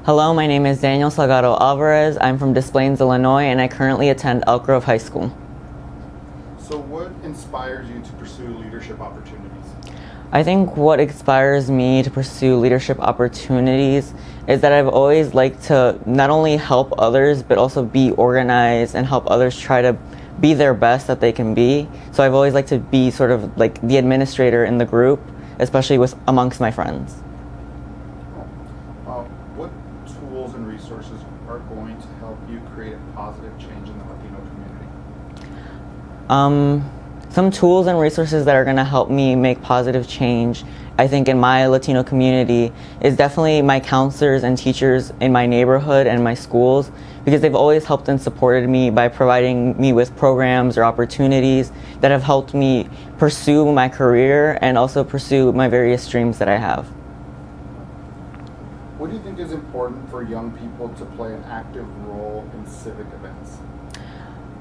Hello, my name is Daniel Salgado Alvarez. I'm from Des Plaines, Illinois, and I currently attend Elk Grove High School. So what inspires you to pursue leadership opportunities? I think what inspires me to pursue leadership opportunities is that I've always liked to not only help others, but also be organized and help others try to be their best that they can be. So I've always liked to be sort of like the administrator in the group, especially amongst my friends. What tools and resources are going to help you create a positive change in the Latino community? Some tools and resources that are going to help me make positive change, I think, in my Latino community is definitely my counselors and teachers in my neighborhood and my schools, because they've always helped and supported me by providing me with programs or opportunities that have helped me pursue my career and also pursue my various dreams that I have. What do you think is important for young people to play an active role in civic events?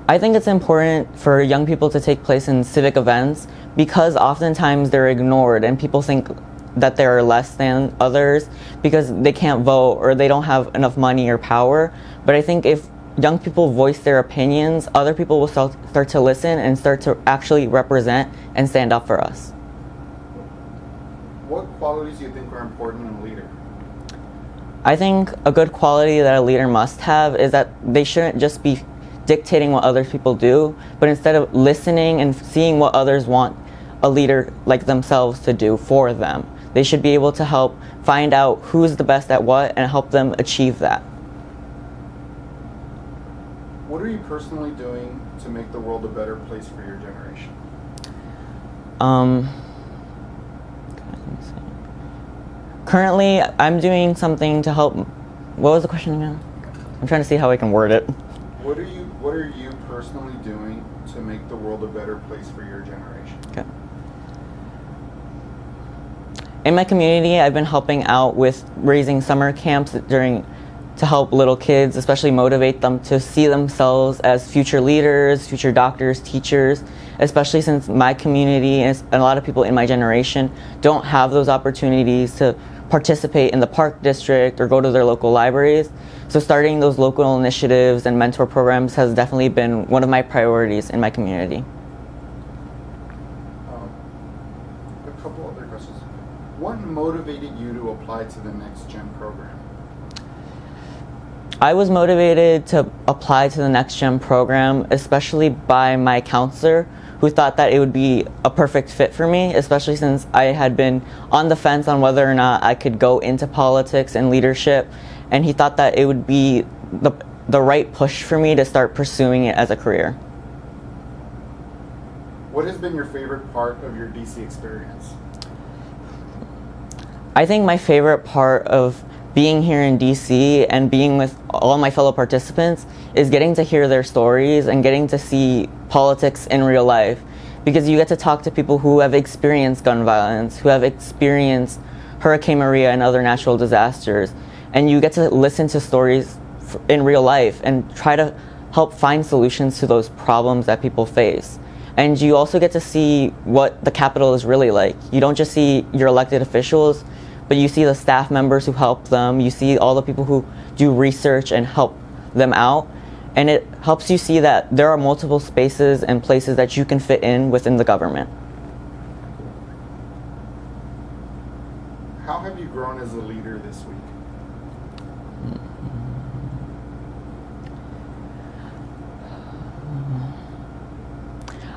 I think it's important for young people to take place in civic events because oftentimes they're ignored and people think that they're less than others because they can't vote or they don't have enough money or power. But I think if young people voice their opinions, other people will start to listen and start to actually represent and stand up for us. What qualities do you think are important in a leader? I think a good quality that a leader must have is that they shouldn't just be dictating what other people do, but instead of listening and seeing what others want a leader like themselves to do for them, they should be able to help find out who's the best at what and help them achieve that. What are you personally doing to make the world a better place for your generation? Currently, I'm doing something to help. What was the question again? I'm trying to see how I can word it. What are you personally doing to make the world a better place for your generation? Okay. In my community, I've been helping out with raising summer camps to help little kids, especially motivate them to see themselves as future leaders, future doctors, teachers, especially since my community and a lot of people in my generation don't have those opportunities to participate in the park district or go to their local libraries. So starting those local initiatives and mentor programs has definitely been one of my priorities in my community. A couple other questions. What motivated you to apply to the Next Gen program? I was motivated to apply to the Next Gen program, especially by my counselor, who thought that it would be a perfect fit for me, especially since I had been on the fence on whether or not I could go into politics and leadership, and he thought that it would be the right push for me to start pursuing it as a career. What has been your favorite part of your DC experience? I think my favorite part of being here in DC and being with all my fellow participants is getting to hear their stories and getting to see politics in real life, because you get to talk to people who have experienced gun violence, who have experienced Hurricane Maria and other natural disasters, and you get to listen to stories in real life and try to help find solutions to those problems that people face. And you also get to see what the Capitol is really like. You don't just see your elected officials, but you see the staff members who help them, you see all the people who do research and help them out, and it helps you see that there are multiple spaces and places that you can fit in within the government. How have you grown as a leader this week?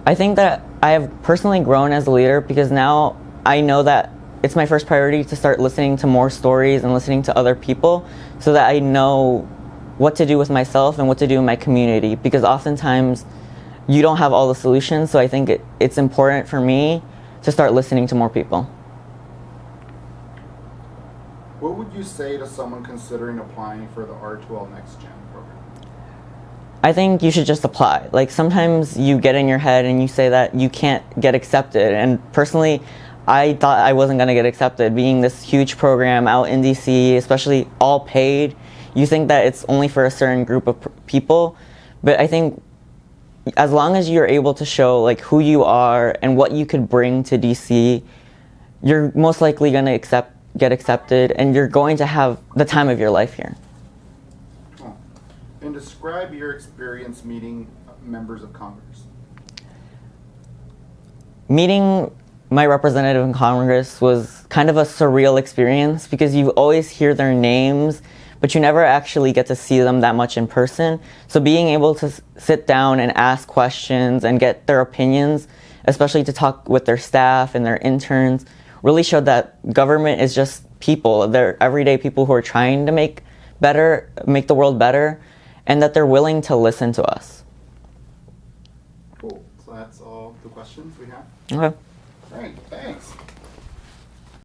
I think that I have personally grown as a leader because now I know that it's my first priority to start listening to more stories and listening to other people so that I know what to do with myself and what to do in my community, because oftentimes you don't have all the solutions. So I think it's important for me to start listening to more people. What would you say to someone considering applying for the R2L Next Gen program? I think you should just apply. Like, sometimes you get in your head and you say that you can't get accepted. And personally, I thought I wasn't going to get accepted. Being this huge program out in DC, especially all paid, you think that it's only for a certain group of people. But I think as long as you're able to show like who you are and what you could bring to DC, you're most likely going to get accepted, and you're going to have the time of your life here. Cool. And describe your experience meeting members of Congress. Meeting my representative in Congress was kind of a surreal experience because you always hear their names, but you never actually get to see them that much in person. So being able to sit down and ask questions and get their opinions, especially to talk with their staff and their interns, really showed that government is just people. They're everyday people who are trying to make the world better, and that they're willing to listen to us. Cool. So that's all the questions we have. Okay. Great. Thanks.